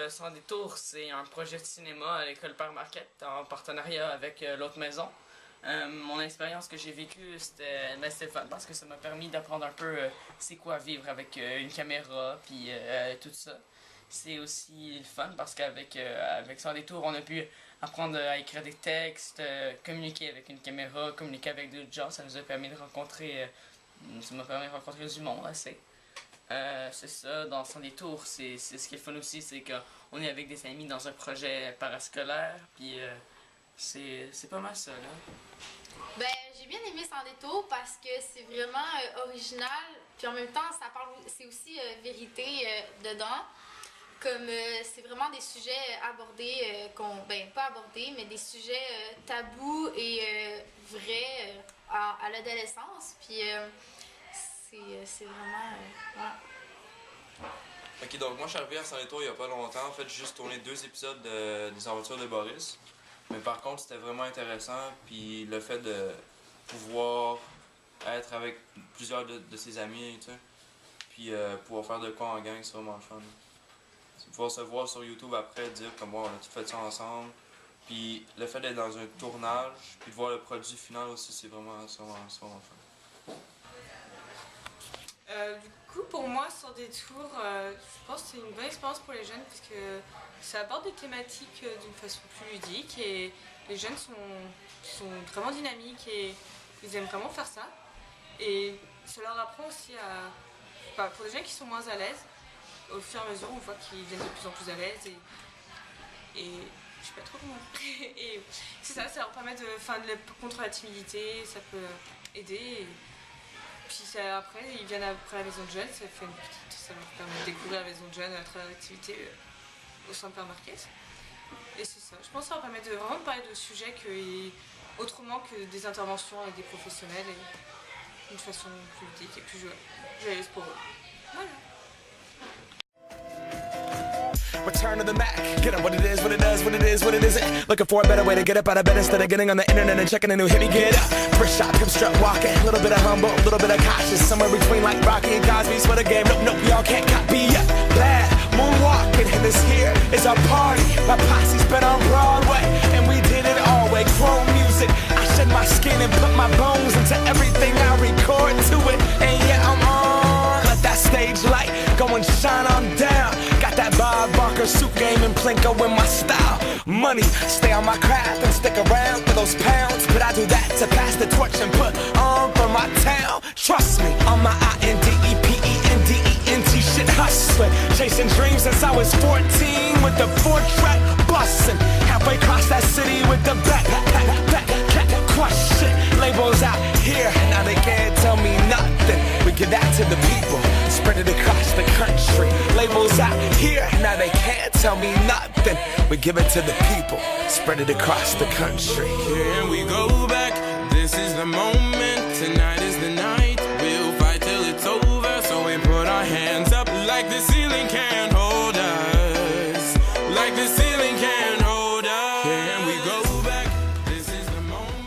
Sans détour, c'est un projet de cinéma à l'école Père Marquette en partenariat avec l'autre maison. Mon expérience que j'ai vécue, c'était fun parce que ça m'a permis d'apprendre un peu c'est quoi vivre avec une caméra puis tout ça. C'est aussi le fun parce qu'avec Sans détour, on a pu apprendre à écrire des textes, communiquer avec une caméra, communiquer avec d'autres gens. Ça nous a permis de rencontrer, ça m'a permis de rencontrer du monde assez. C'est ça, dans Sans détour, c'est ce qui est fun aussi, c'est qu'on est avec des amis dans un projet parascolaire, puis c'est pas mal ça, là. Ben, j'ai bien aimé Sans détour parce que c'est vraiment original, puis en même temps, ça parle, c'est aussi vérité dedans. Comme c'est vraiment des sujets abordés, ben pas abordés, mais des sujets tabous et vrais à l'adolescence, puis c'est vraiment... ouais. Ok, donc moi je suis arrivé à Sans détour il y a pas longtemps. En fait, j'ai juste tourné 2 épisodes des aventures de Boris. Mais par contre, c'était vraiment intéressant. Puis le fait de pouvoir être avec plusieurs de ses amis, tu sais. Puis pouvoir faire de quoi en gang, c'est vraiment le fun. C'est pouvoir se voir sur YouTube après, dire comme bon, on a tout fait ça ensemble. Puis le fait d'être dans un tournage, puis de voir le produit final aussi, c'est vraiment fun. Du coup, pour moi, Sans détour, je pense que c'est une bonne expérience pour les jeunes parce que ça aborde des thématiques d'une façon plus ludique et les jeunes sont vraiment dynamiques et ils aiment vraiment faire ça. Et ça leur apprend aussi à... pour les gens qui sont moins à l'aise, au fur et à mesure, on voit qu'ils deviennent de plus en plus à l'aise et je sais pas trop comment. Et c'est ça, ça leur permet de contre la timidité, ça peut aider. Puis après, ils viennent après la maison de jeunes, ça leur permet de découvrir la maison de jeunes à travers l'activité au sein de Père Marquette. Et c'est ça, je pense que ça leur permet de vraiment parler de sujets autrement que des interventions avec des professionnels et d'une façon plus ludique et plus joyeuse pour eux. Voilà. Return to the Mac. Get up what it is, what it does, what it is, what it isn't. Looking for a better way to get up out of bed instead of getting on the internet and checking a new hit. Me get up. First shot, come strut walking. A little bit of humble, a little bit of cautious. Somewhere between like Rocky and Cosby's for the game. Nope, y'all can't copy yet. Bad moonwalking, and this here is our party. My posse's been on Broadway, and we did it all way. Chrome music. I shed my skin and put my bones into everything I record to it. And yeah, I'm on. Let that stage light go and shine on down. Got that Bob Barker suit game and Plinko in my style. Money, stay on my craft and stick around for those pounds. But I do that to pass the torch and put on for my town. Trust me, on my INDEPENDENT shit hustling. Chasing dreams since I was 14 with the 4-track bustin'. Halfway across that city with the back question. Labels out here, now they can't tell me nothing. We give that to the people, spread it across the country. Labels out here, now they can't tell me nothing. We give it to the people, spread it across the country. Here we go back, this is the moment, tonight is the night. We'll fight till it's over, so we put our hands up like the ceiling can't hold us. Like the ceiling can't hold us. Here we go back, this is the moment.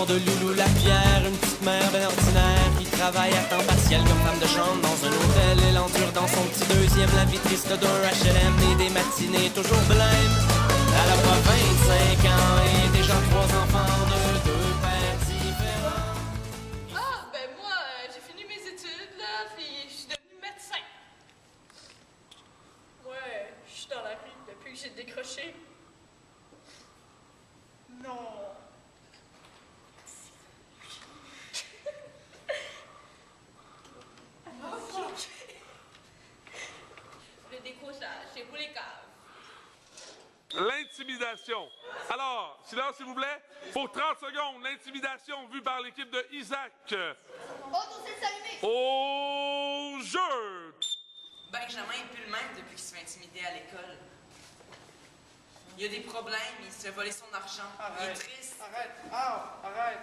De Loulou Lapierre, une petite mère bien ordinaire qui travaille à temps partiel comme femme de chambre dans un hôtel. Elle endure dans son petit deuxième la vie triste d'un HLM et des matinées toujours blêmes. Elle a pas 25 ans et déjà 3 enfants de 2 pères différents. Ah, ben moi, j'ai fini mes études, là, puis je suis devenue médecin. Ouais, je suis dans la rue depuis que j'ai décroché. Non. Le décrochage, c'est pour les caves. L'intimidation. Alors, silence s'il vous plaît. Pour 30 secondes, l'intimidation vue par l'équipe de Isaac. Au jeu. Benjamin est plus le même depuis qu'il se fait intimider à l'école. Il y a des problèmes, il se fait voler son argent. Il est triste. Arrête. Arrête.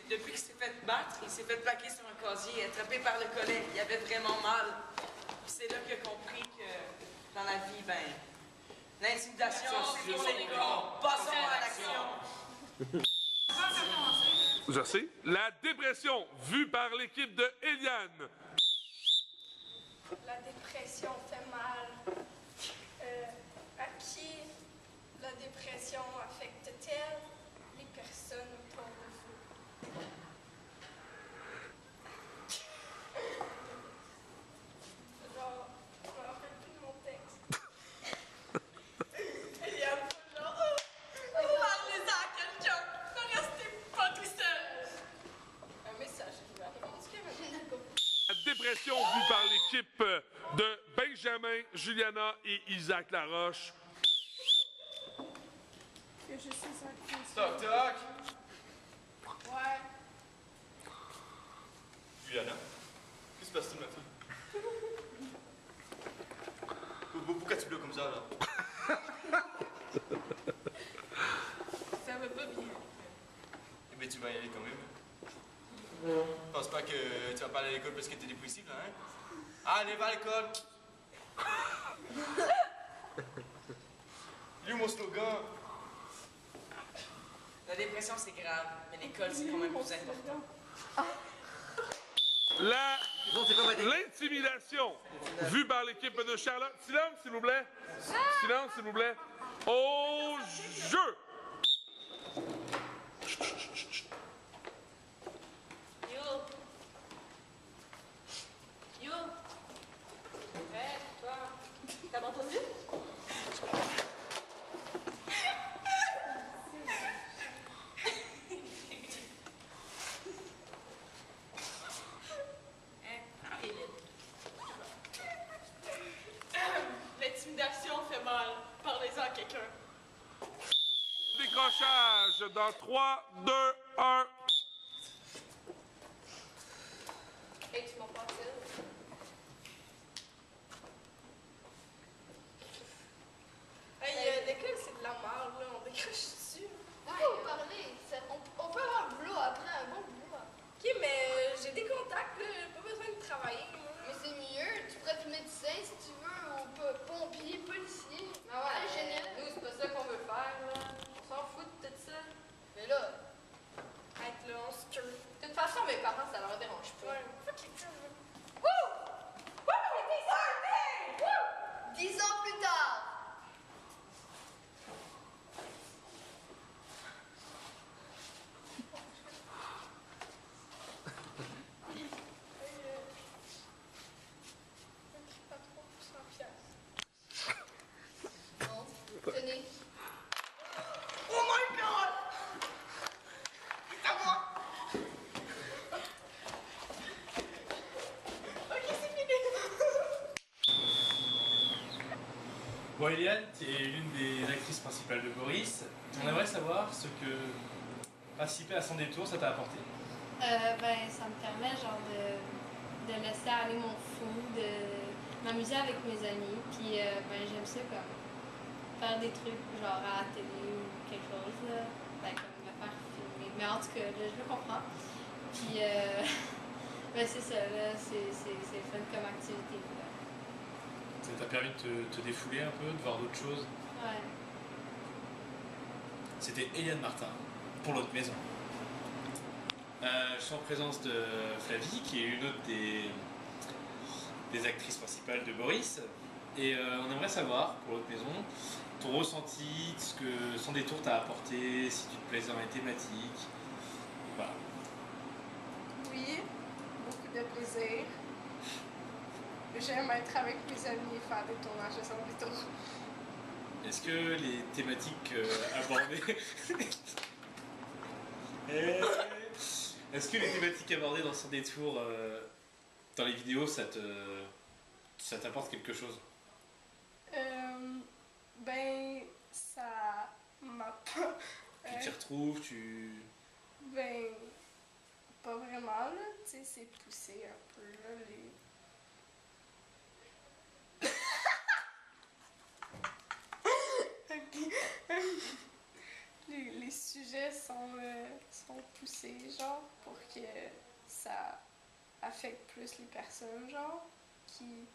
Depuis qu'il s'est fait battre, il s'est fait plaquer sur un casier, attrapé par le collègue. Il avait vraiment mal. Puis c'est là qu'il a compris que dans la vie, ben, l'intimidation, c'est pour les cons. Passons à l'action. Je sais. La dépression vue par l'équipe de Eliane. La dépression fait mal. À qui la dépression affecte-t-elle? Les personnes autour de vous. Genre, je me rappelle plus de mon texte. Eliane, genre, parlez-en à quelqu'un. Ne restez pas tout seul. Un message, je vais répondre. La dépression vue par l'équipe de Benjamin, Juliana et Isaac Laroche. Que je suis un Toc, toc! Ouais. Juliana, qu'est-ce qui se passe, ma fille? Pourquoi tu pleures comme ça, là? Ça va pas bien. Eh bien, tu vas y aller quand même. Je pense pas que tu vas pas aller à l'école parce que t'es dépressif, là, hein? Allez, va à l'école! Il est où mon slogan? La dépression, c'est grave, mais l'école, c'est quand même plus important. L'intimidation vue par l'équipe de Charlotte. Silence, s'il vous plaît. Silence, s'il vous plaît. Au jeu. Yo! Hey, toi, t'as entendu? L'intimidation fait mal. Parlez-en à quelqu'un. Décrochage dans 3, 2, 1. Hey, tu m'en parles? Hey, l'école, c'est de la merde, là. On décroche dessus. Faut parler. On peut avoir un boulot après, un bon boulot. Ok, mais j'ai des contacts, là. J'ai pas besoin de travailler, moi. Mais c'est mieux. Tu pourrais être médecin si tu veux, ou pompier, policier. Ah ouais, ingénieur. nous, c'est pas ça qu'on veut faire, là. On s'en fout de tout ça. Mais là, Être là, on se tue. de toute façon, mes parents, ça leur dérange pas. Ouais, fuck les gens, là. Wouh! Wouh! 10 ans plus tard. Pas trop pour 100 piastres. Bon, tenez. Oh my god! C'est à moi! Ok, c'est fini! Bon, Eliane, tu es l'une des actrices principales de Boris. On aimerait savoir ce que participer à son détour, ça t'a apporté. Ben, ça me permet genre de laisser aller mon fou, de m'amuser avec mes amis. Puis ben, j'aime ça comme faire des trucs genre à la télé ou quelque chose, là. Ben, comme me faire filmer. Mais en tout cas, là, je le comprends. Puis ben, c'est ça, là, c'est fun comme activité. Là. Ça t'a permis de te défouler un peu, de voir d'autres choses. Ouais. C'était Eliane Martin pour l'autre maison. Je suis en présence de Flavie, qui est une autre des actrices principales de Boris. Et on aimerait savoir, pour l'autre maison, ton ressenti, ce que son détour t'a apporté, si tu te plaises dans les thématiques. Voilà. Oui, beaucoup de plaisir. J'aime être avec mes amis et faire des tournages de son détour. Est-ce que les thématiques abordées... Est-ce que les thématiques abordées dans son détour, dans les vidéos, ça t'apporte quelque chose? Ben, ça m'a pas... Tu t'y retrouves, Ben, pas vraiment, là. Tu sais, c'est poussé un peu, là, les... Ok. sont poussés, genre, pour que ça affecte plus les personnes, genre, qui...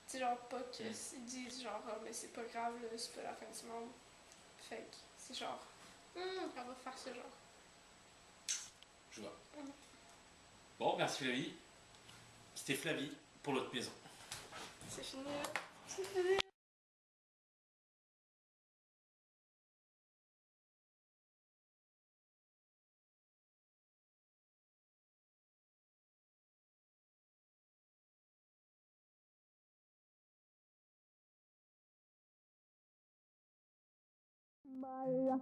Tu sais, genre, pas qu'ils disent, genre, oh, mais c'est pas grave, là, c'est pas la fin du monde. Fait que c'est genre, on va faire ce genre. Je vois. Bon, merci Flavie. C'était Flavie pour l'autre maison. C'est fini, là. C'est fini. Maya,